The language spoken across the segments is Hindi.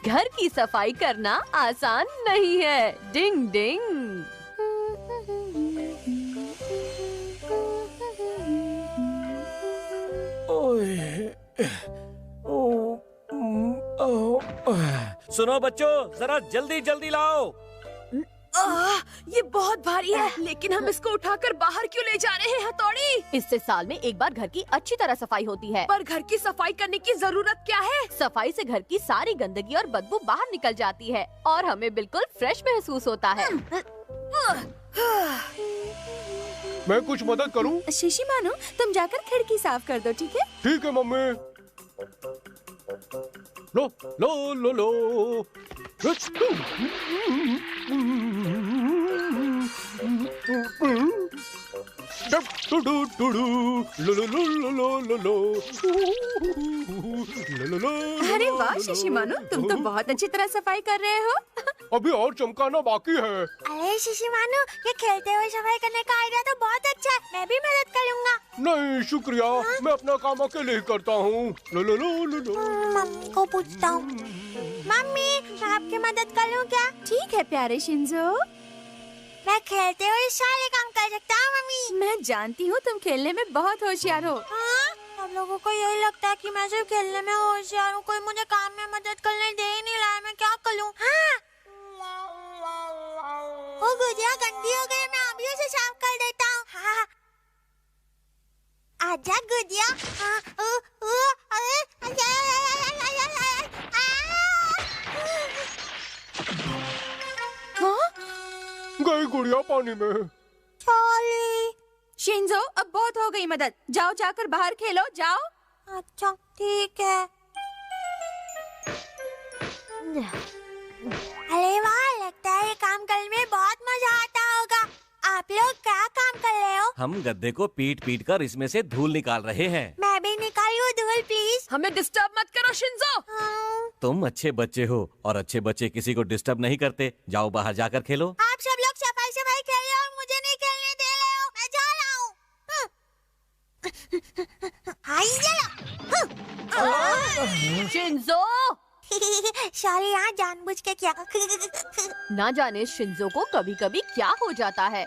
घर की सफाई करना आसान नहीं है। डिंग डिंग। सुनो बच्चों, जरा जल्दी जल्दी लाओ। ये बहुत भारी है, लेकिन हम इसको उठाकर बाहर क्यों ले जा रहे हैं हथौड़ी? इससे साल में एक बार घर की अच्छी तरह सफाई होती है। पर घर की सफाई करने की जरूरत क्या है? सफाई से घर की सारी गंदगी और बदबू बाहर निकल जाती है और हमें बिल्कुल फ्रेश महसूस होता है। मैं कुछ मदद करूं? शिशी मानो, तुम जाकर खिड़की साफ कर दो, ठीक है? ठीक है मम्मी। लो लो लो लो। अरे वाह शिशी मानो, तुम तो बहुत अच्छी तरह सफाई कर रहे हो। अभी और चमकाना बाकी है। अरे शिशी मानो, ये खेलते हुए सफाई करने का आइडिया तो बहुत अच्छा है। मैं भी मदद करूँगा। नहीं शुक्रिया, मैं अपना काम अकेले ही करता हूँ। लो लो लो लो लो। मम्मी को पूछता हूँ। मम्मी, मैं आपकी मदद करूँ क्या? ठीक है प्यारे शिंजो, मैं खेलते हुए सारे काम कर सकता हूँ मम्मी। मैं जानती हूँ तुम खेलने में बहुत होशियार हो। हाँ, सब लोगों को यही लगता है कि मैं सिर्फ खेलने में होशियार हूँ। कोई मुझे काम में मदद करने दे ही नहीं रहा है, मैं क्या करूँ? हाँ, वो गुजिया गंदी हो गई, मैं अभी उसे साफ कर देता हूँ। हाँ, आजा गुजिया। हाँ, गई गुड़िया पानी में। चॉली। शिंजो, अब बहुत हो गई मदद, जाओ जाकर बाहर खेलो, जाओ। अच्छा ठीक है। अरे वाह, लगता है ये काम करने में बहुत मजा आता होगा। आप लोग क्या काम कर रहे हो? हम गद्दे को पीट पीट कर इसमें से धूल निकाल रहे हैं। मैं भी निकालूं धूल प्लीज। हमें डिस्टर्ब मत करो शिंजो। तुम अच्छे बच्चे हो और अच्छे बच्चे किसी को डिस्टर्ब नहीं करते। जाओ बाहर जाकर खेलो। आप सब लोग सफाई सफाई खेल रहे हो, मुझे नहीं खेलने दे रहे हो। मैं जा रहा हूँ। शिंजो, सॉरी, यहाँ जानबूझ के क्या। ना जाने शिंजो को कभी कभी क्या हो जाता है।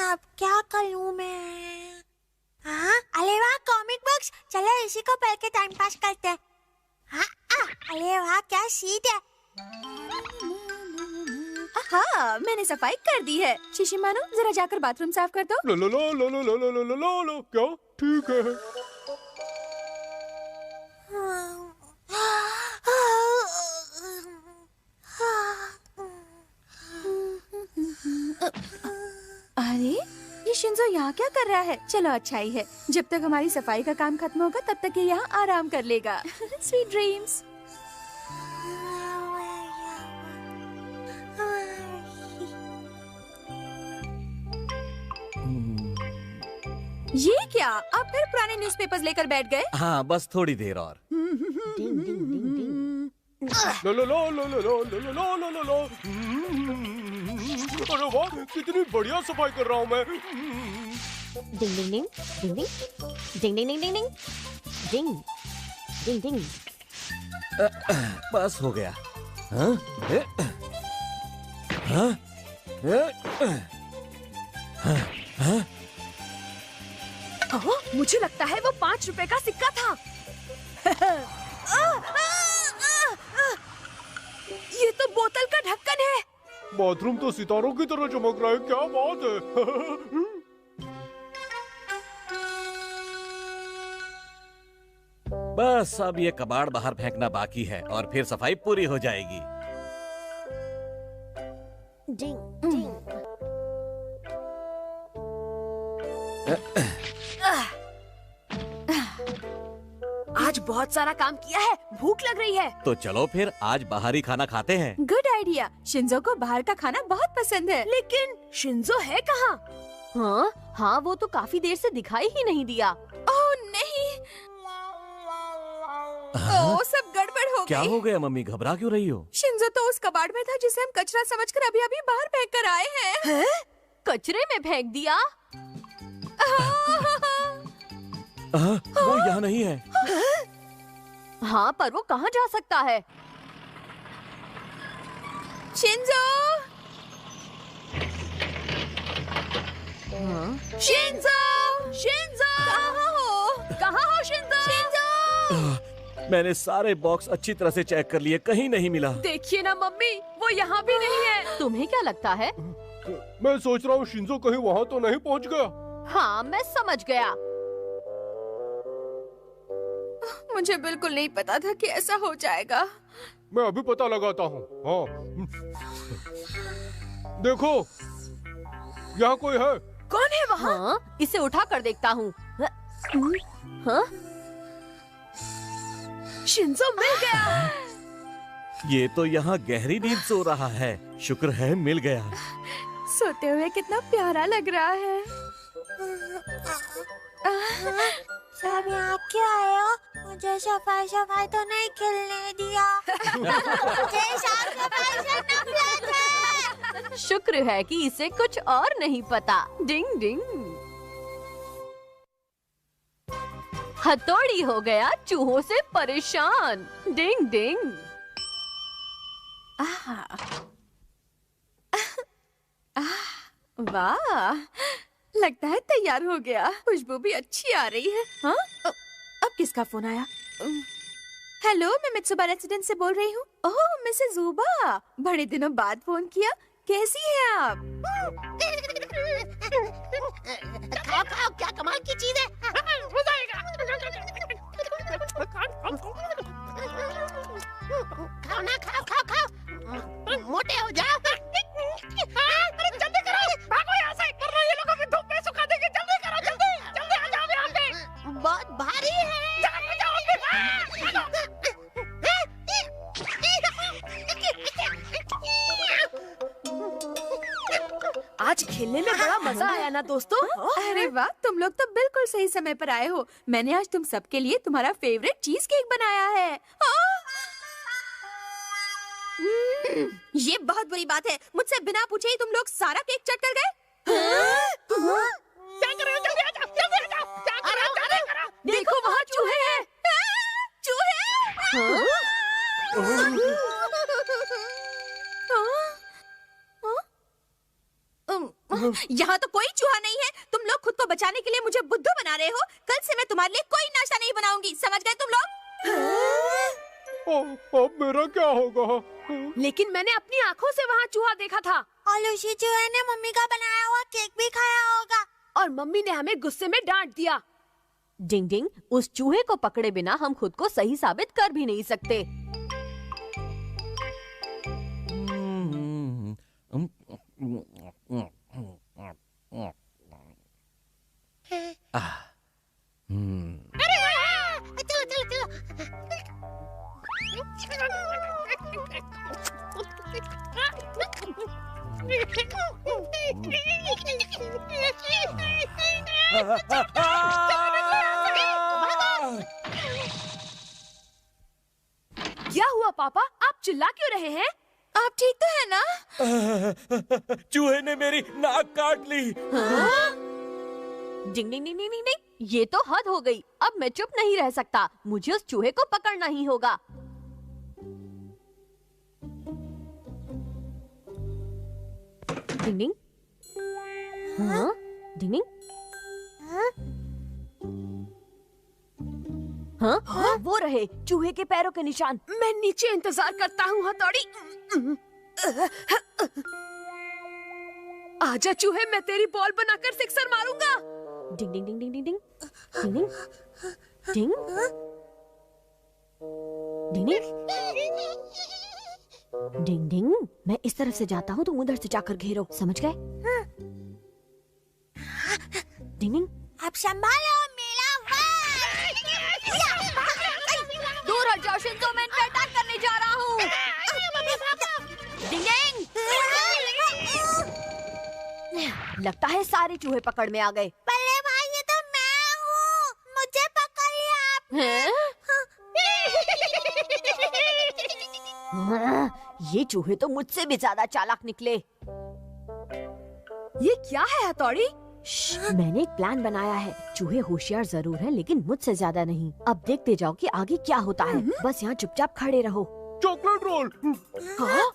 अब क्या करूँ मैं? हाँ, अरे वाह, कॉमिक बुक्स। चलो इसी को पढ़ के टाइम पास करते हैं। हाँ, अरे वाह, क्या सीट है। हाँ, मैंने सफाई कर दी है। शिशी मानो, जरा जाकर बाथरूम साफ कर दो। लो लो लो लो लो लो लो लो लो लो लो। क्या? ठीक है। अरे ये शिंजो यहाँ क्या कर रहा है? चलो अच्छा ही है, जब तक हमारी सफाई का काम खत्म होगा तब तक ये यहाँ आराम कर लेगा। Sweet dreams. ये क्या, आप फिर पुराने न्यूज़पेपर्स लेकर बैठ गए? हाँ, बस थोड़ी देर और। लो लो लो लो लो लो लो लो लो लो लो। अरे वाह, कितनी बढ़िया सफाई कर रहा हूँ मैं। डिंग डिंग डिंग डिंग डिंग डिंग डिंग डिंग डिंग डिंग डिंग डिंग। बस हो गया। हाँ? हाँ? हाँ? ओह, मुझे लगता है वो 5 रुपए का सिक्का था। ये तो बोतल का ढक्कन है। बाथरूम तो सितारों की तरह चमक रहा है, क्या बात है। बस अब ये कबाड़ बाहर फेंकना बाकी है और फिर सफाई पूरी हो जाएगी। आज बहुत सारा काम किया है, भूख लग रही है। तो चलो फिर आज बाहरी खाना खाते हैं। Good idea. शिंजो को बाहर का खाना बहुत पसंद है। लेकिन शिंजो है कहाँ? हाँ हाँ, वो तो काफी देर से दिखाई ही नहीं दिया। ओह नहीं, ओह सब गड़बड़ हो क्या गई। हो गया मम्मी, घबरा क्यों रही हो? शिंजो तो उस कबाड़ में था जिसे हम कचरा समझकर अभी अभी बाहर फेंक कर आए हैं। कचरे में फेंक दिया? वो यहाँ नहीं है। हाँ, पर वो कहाँ जा सकता है? शिंजो! शिंजो! शिंजो! कहाँ हो शिंजो? शिंजो! मैंने सारे बॉक्स अच्छी तरह से चेक कर लिए, कहीं नहीं मिला। देखिए ना मम्मी, वो यहाँ भी नहीं है। तुम्हें क्या लगता है? मैं सोच रहा हूँ शिंजो कहीं वहाँ तो नहीं पहुँच गया। हाँ, मैं समझ गया। मुझे बिल्कुल नहीं पता था कि ऐसा हो जाएगा। मैं अभी पता लगाता हूँ। हाँ, देखो यहाँ कोई है। कौन है वहाँ? हाँ, इसे उठा कर देखता हूँ। हाँ? शिंजो मिल गया। ये तो यहाँ गहरी नींद सो रहा है। शुक्र है मिल गया। सोते हुए कितना प्यारा लग रहा है। सब यहाँ क्यों आए हो? मुझे सफाई तो नहीं खेलने दिया। मुझे साफ सफाई से नफरत है। शुक्र है कि इसे कुछ और नहीं पता। डिंग डिंग। हथौड़ी हो गया चूहों से परेशान। डिंग डिंग। वाह, लगता है तैयार हो गया। खुशबू भी अच्छी आ रही है। हाँ? अब किसका फोन आया? हेलो, मैं मित्सुबा रेसिडेंस से बोल रही हूँ। ओह, मिसेस ज़ुबा, बड़े दिनों बाद फोन किया। कैसी हैं आप? खाओ खाओ, क्या कमाल की चीज है। मजा आएगा। खाओ ना, खाओ खाओ खाओ, मोटे हो जाओ। अरे जल्दी करो, भागो यहाँ से, वरना ये लोग अभी धूप में सुखा देंगे। जल्दी करो, जल्दी जल्दी आ जाओ यहाँ पे। बहुत भारी है। जाओ आज खेलने में बड़ा मजा आया ना दोस्तों? अरे वाह, तुम लोग तो बिल्कुल सही समय पर आए हो। मैंने आज तुम सबके लिए तुम्हारा फेवरेट चीज केक बनाया है। ये बहुत बुरी बात है। मुझसे बिना पूछे ही तुम लोग सारा केक चट कर गए। क्या कर रहे हो? जल्दी आ जाओ, जल्दी आ जाओ। क्या कर रहे हो? जल्दी करो। देखो वहाँ चूहे हैं। चूहे? यहाँ तो कोई चूहा नहीं है। तुम लोग खुद को बचाने के लिए मुझे बुद्धू बना रहे हो। कल से मैं तुम्हारे लिए कोई नाश्ता नहीं बनाऊंगी, समझ गए तुम लोग? अब मेरा क्या होगा? लेकिन मैंने अपनी आँखों से वहाँ चूहा देखा था। और उसी चूहे ने मम्मी का बनाया हुआ केक भी खाया होगा। और मम्मी ने हमें गुस्से में डांट दिया। डिंग डिंग, उस चूहे को पकड़े बिना हम खुद को सही साबित कर भी नहीं सकते। अरे वाह! चलो चलो चलो। क्या हुआ पापा? आप चिल्ला क्यों रहे हैं? आप ठीक तो है ना? चूहे ने मेरी नाक काट ली। डिंग डिंग डिंग डिंग डिंग, ये तो हद हो गई। अब मैं चुप नहीं रह सकता। मुझे उस चूहे को पकड़ना ही होगा। डिंग डिंग। हाँ? डिंग डिंग। हाँ? हाँ? वो रहे चूहे के पैरों के निशान। मैं नीचे इंतजार करता हूँ हथौड़ी। आजा चूहे, मैं तेरी बॉल बनाकर सिक्सर मारूंगा। डिंग डिंग डिंग डिंग डिंग डिंग डिंग डिंग डिंग डिंग डिंग। मैं इस तरफ से जाता हूँ, तुम उधर से जाकर घेरो, समझ गए? डिंग डिंग। अब संभालो मेरा दूर हट जाओ शिंजो, मैं इन पे अटैक करने जा रहा हूँ। डिंग डिंग। लगता है सारे चूहे पकड़ में आ गए। पहले भाई, ये तो मैं हूँ, मुझे पकड़िए आप। ये चूहे तो मुझसे भी ज्यादा चालाक निकले। ये क्या है हथौड़ी? मैंने एक प्लान बनाया है। चूहे होशियार जरूर हैं, लेकिन मुझसे ज्यादा नहीं। अब देखते जाओ कि आगे क्या होता है। बस यहाँ चुपचाप खड़े रहो। Chocolate roll. हाँ?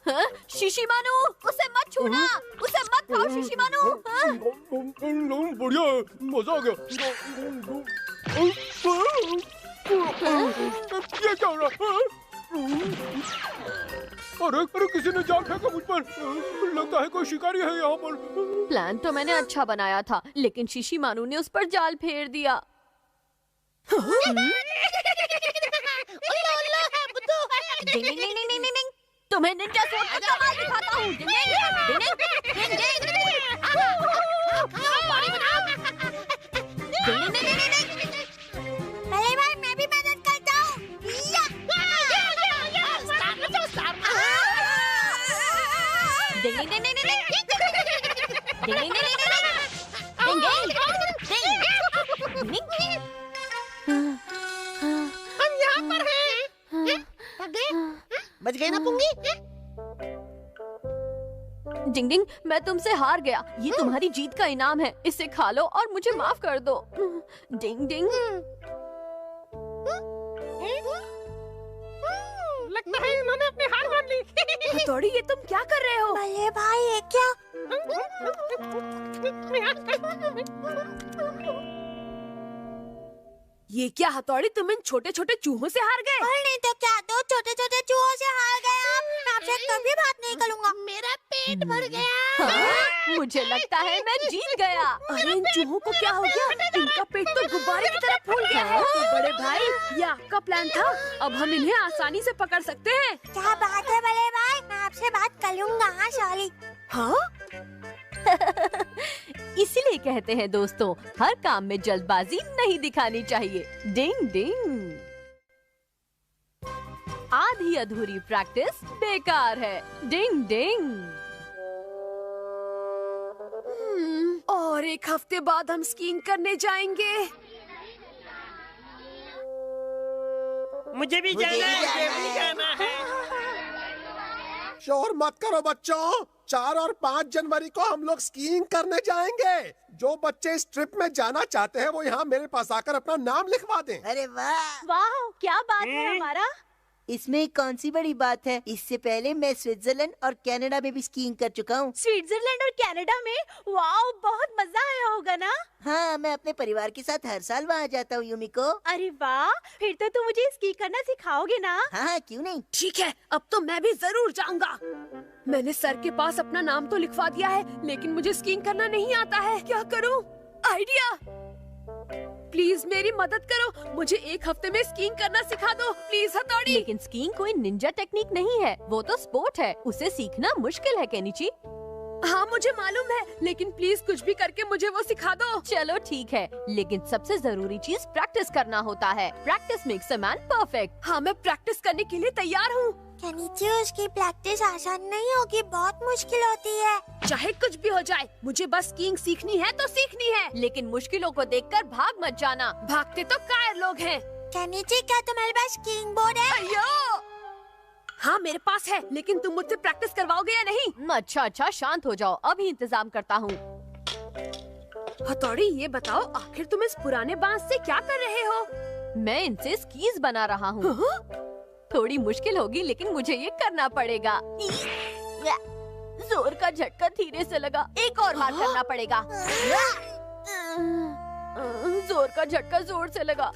शिशिमानु, उसे मत छूना, उसे मत खाओ शिशिमानु। हाँ? बढ़िया है, मजा आ गया। ये क्या हो रहा है? अरे किसी ने जाल फेंका मुझ पर। लगता है कोई शिकारी है यहाँ पर। प्लान तो मैंने अच्छा बनाया था, लेकिन शिशिमानु ने उस पर जाल फेर दिया। डिंग डिंग डिंग डिंग डिंग डिंग। तुम्हें निंजा सूट का कमाल दिखाता हूँ। डिंग डिंग डिंग डिंग डिंग डिंग। पानी बनाओ। डिंग डिंग डिंग डिंग डिंग। भले भाई मैं भी मदद करता हूँ। डिंग डिंग डिंग डिंग डिंग। डिंग डिंग डिंग डिंग डिंग। डिंग डिंग डिंग डिंग। हम यहाँ पर हैं। बच गए ना पुंगी? डिंग डिंग, मैं तुमसे हार गया। ये तुम्हारी जीत का इनाम है। इसे खा लो और मुझे माफ कर दो। डिंग डिंग। लगता है उन्होंने अपनी हार मान ली। हथौड़ी, ये तुम क्या कर रहे हो? भले भाई ये क्या? ये क्या हथौड़ी, तुम इन छोटे छोटे चूहों से हार गए? और नहीं तो क्या, दो छोटे छोटे चूहों से हार गए आप। मैं आपसे कभी बात नहीं करूँगा। मेरा पेट भर गया। हाँ? मुझे लगता है मैं जीत गया। अरे इन चूहों को क्या हो गया? इनका पेट तो गुब्बारे की तरह फूल गया है। तो बड़े भाई, ये आपका प्लान था। अब हम इन्हें आसानी से पकड़ सकते हैं। क्या बात है भले भाई, मैं आपसे बात कर लूँगा। हाँ शॉली। हाँ? इसीलिए कहते हैं दोस्तों, हर काम में जल्दबाजी नहीं दिखानी चाहिए। डिंग डिंग। आधी अधूरी प्रैक्टिस बेकार है। डिंग डिंग। और एक हफ्ते बाद हम स्कीइंग करने जाएंगे। मुझे भी जाना है। शोर मत करो बच्चों। 4 और 5 जनवरी को हम लोग स्कीइंग करने जाएंगे। जो बच्चे इस ट्रिप में जाना चाहते हैं वो यहाँ मेरे पास आकर अपना नाम लिखवा दें। अरे वाह, वाह, क्या बात है हमारा। इसमें कौन सी बड़ी बात है। इससे पहले मैं स्विट्जरलैंड और कनाडा में भी स्कीइंग कर चुका हूँ। स्विट्जरलैंड और कनाडा में? वाओ, बहुत मजा आया होगा ना? हाँ, मैं अपने परिवार के साथ हर साल वहाँ जाता हूँ यूमिको। अरे वाह, फिर तो तुम मुझे स्की करना सिखाओगे ना? हाँ, क्यों नहीं। ठीक है, अब तो मैं भी जरूर जाऊंगा। मैंने सर के पास अपना नाम तो लिखवा दिया है, लेकिन मुझे स्कीइंग करना नहीं आता है। क्या करूं? आइडिया! प्लीज मेरी मदद करो। मुझे एक हफ्ते में स्कीइंग करना सिखा दो प्लीज हथौड़ी। लेकिन स्कीइंग कोई निंजा टेक्निक नहीं है, वो तो स्पोर्ट है। उसे सीखना मुश्किल है केनिची। हाँ मुझे मालूम है, लेकिन प्लीज कुछ भी करके मुझे वो सिखा दो। चलो ठीक है, लेकिन सबसे जरूरी चीज प्रैक्टिस करना होता है। Practice makes a man perfect. हाँ, मैं प्रैक्टिस करने के लिए तैयार हूँ। केनिची, उसकी प्रैक्टिस आसान नहीं होगी, बहुत मुश्किल होती है। चाहे कुछ भी हो जाए, मुझे बस स्कीइंग सीखनी है तो सीखनी है। लेकिन मुश्किलों को देखकर भाग मत जाना। भागते तो कायर लोग हैं। केनिची, क्या तुम्हारे पास स्कीइंग बोर्ड है? अयो! हाँ मेरे पास है, लेकिन तुम मुझसे प्रैक्टिस करवाओगे या नहीं? अच्छा, शांत हो जाओ, अभी इंतजाम करता हूँ। हथौड़ी, ये बताओ, आखिर तुम इस पुराने बांस से क्या कर रहे हो? मैं इनसे स्कीज बना रहा हूँ। थोड़ी मुश्किल होगी, लेकिन मुझे ये करना पड़ेगा। जोर का झटका धीरे से लगा, एक और बार करना पड़ेगा। जोर का झटका जोर से लगा।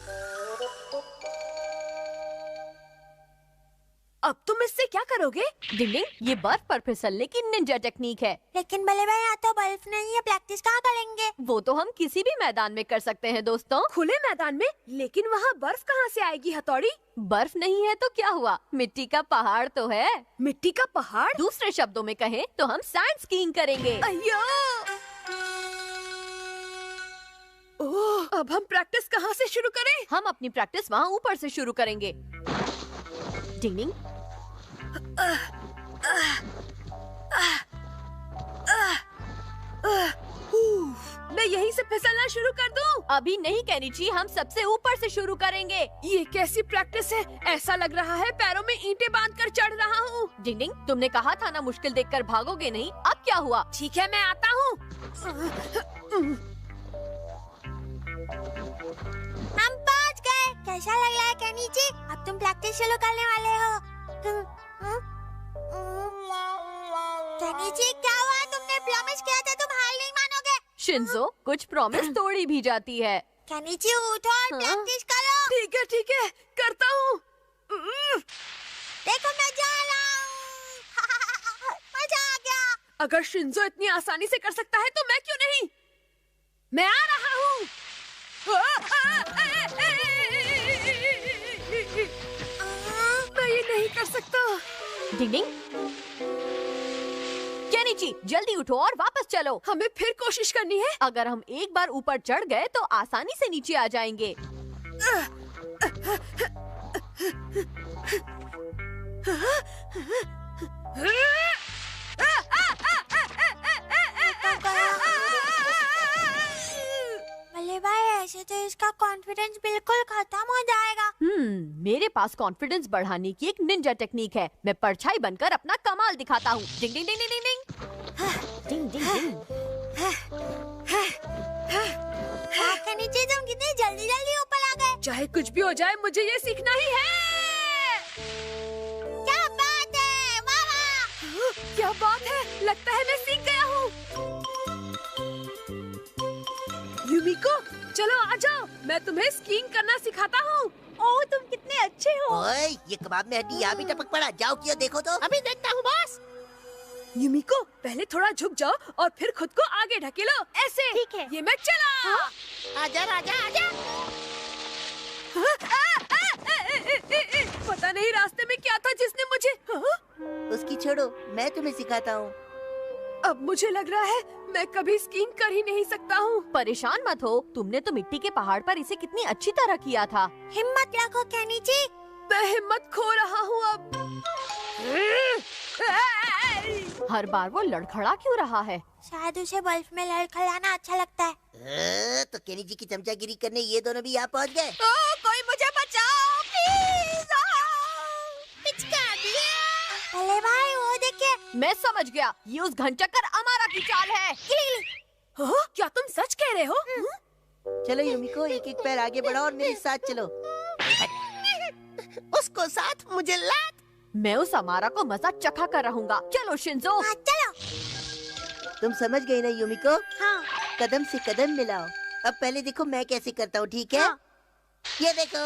अब तुम इससे क्या करोगे? डिंडिंग, ये बर्फ पर फिसलने की निंजा टेक्निक है। लेकिन भले भाई, यहाँ तो बर्फ नहीं है, प्रैक्टिस कहाँ करेंगे? वो तो हम किसी भी मैदान में कर सकते हैं दोस्तों। खुले मैदान में? लेकिन वहाँ बर्फ कहाँ से आएगी हथौड़ी? बर्फ नहीं है तो क्या हुआ, मिट्टी का पहाड़ तो है। मिट्टी का पहाड़? दूसरे शब्दों में कहें तो हम सैंड स्कीइंग करेंगे। अय्यो! ओह, अब हम प्रैक्टिस कहाँ से शुरू करें? हम अपनी प्रैक्टिस वहाँ ऊपर से शुरू करेंगे। डिंडिंग, मैं यहीं से फिसलना शुरू कर दूं? अभी नहीं केनिची, हम सबसे ऊपर से शुरू करेंगे। ये कैसी प्रैक्टिस है? ऐसा लग रहा है पैरों में ईंटें बांधकर चढ़ रहा हूँ। डिंडिंग, तुमने कहा था ना मुश्किल देखकर भागोगे नहीं। अब क्या हुआ? ठीक है, मैं आता हूँ। हम पहुंच गए। कैसा लग रहा है कैनी जी? अब तुम प्रैक्टिस शुरू करने वाले हो। कैनी जी क्या हुआ? तुमने प्रॉमिस किया था तुम हार नहीं मानोगे। शिंजो, कुछ प्रॉमिस तोड़ी भी जाती है। कैनी जी उठो और प्रैक्टिस करो। ठीक है, करता हूँ। देखो मैं जा रहा हूँ। मजा आ गया। अगर शिंजो इतनी आसानी से कर सकता है तो मैं क्यों नहीं? मैं आ रहा हूँ। मैं ये नहीं कर सकता। डिंग डिंग। केनिची, जल्दी उठो और वापस चलो। हमें फिर कोशिश करनी है। अगर हम एक बार ऊपर चढ़ गए तो आसानी से नीचे आ जाएंगे। भले भाई, ऐसे तो इसका कॉन्फिडेंस बिल्कुल खत्म हो जाएगा। मेरे पास कॉन्फिडेंस बढ़ाने की एक निंजा टेक्निक है। मैं परछाई बनकर अपना कमाल दिखाता हूँ। डिंग डिंग डिंग डिंग डिंग डिंग डिंग डिंग। के नीचे तुम कितनी जल्दी जल्दी ऊपर आ गए। चाहे कुछ भी हो जाए, मुझे ये सीखना ही है। क्या बात है, वाह वाह। क्या बात है, लगता है मैं सीख गया हूँ। युमिको, चलो आ जाओ, मैं तुम्हें स्कीइंग करना सिखाता हूँ। ओह, तुम कितने अच्छे हो। ओए, ये कबाब में हड्डी यहाँ भी टपक पड़ा। जाओ क्यों, देखो तो। अभी देखता हूँ बॉस। युमिको, पहले थोड़ा झुक जाओ और फिर खुद को आगे ढकेलो, ऐसे। ठीक है। ये मैं चला। आजा राजा आजा। पता नहीं रास्ते में क्या था जिसने मुझे। उसकी छोड़ो, मैं तुम्हें सिखाता हूँ। अब मुझे लग रहा है मैं कभी स्कीइंग कर ही नहीं सकता हूँ। परेशान मत हो, तुमने तो मिट्टी के पहाड़ पर इसे कितनी अच्छी तरह किया था। हिम्मत रखो कैनी जी। मैं हिम्मत खो रहा हूँ अब। हर बार वो लड़खड़ा क्यों रहा है? शायद उसे बल्ब में लड़खड़ाना अच्छा लगता है। तो केनी जी की चमचागिरी करने ये दोनों भी यहाँ पहुँच गए। कोई मुझे बचाओ प्लीज। पिचका दिया। अरे भाई वो देखिए। मैं समझ गया, ये उस घनचक्कर अमारा की चाल है। क्या तुम सच कह रहे हो? चलो युमिको, एक एक पैर आगे बढ़ाओ और मेरे साथ चलो। उसको साथ, मुझे लात। मैं उस अमारा को मजा चखा कर रहूंगा। चलो शिंजो। हाँ, चलो। तुम समझ गई ना युमिको? हाँ। कदम से कदम मिलाओ। अब पहले देखो मैं कैसे करता हूँ, ठीक है? हाँ। ये देखो।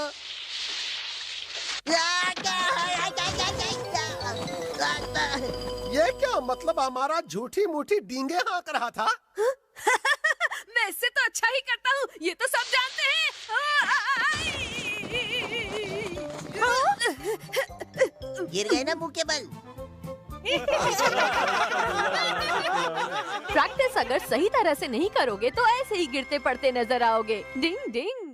ये क्या मतलब? हमारा झूठी मूठी डींगे हाँक रहा था। मैं इससे तो अच्छा ही करता हूँ, ये तो सब जानते हैं। गिर गए ना मुंह के बल। प्रैक्टिस अगर सही तरह से नहीं करोगे तो ऐसे ही गिरते पड़ते नजर आओगे। डिंग डिंग।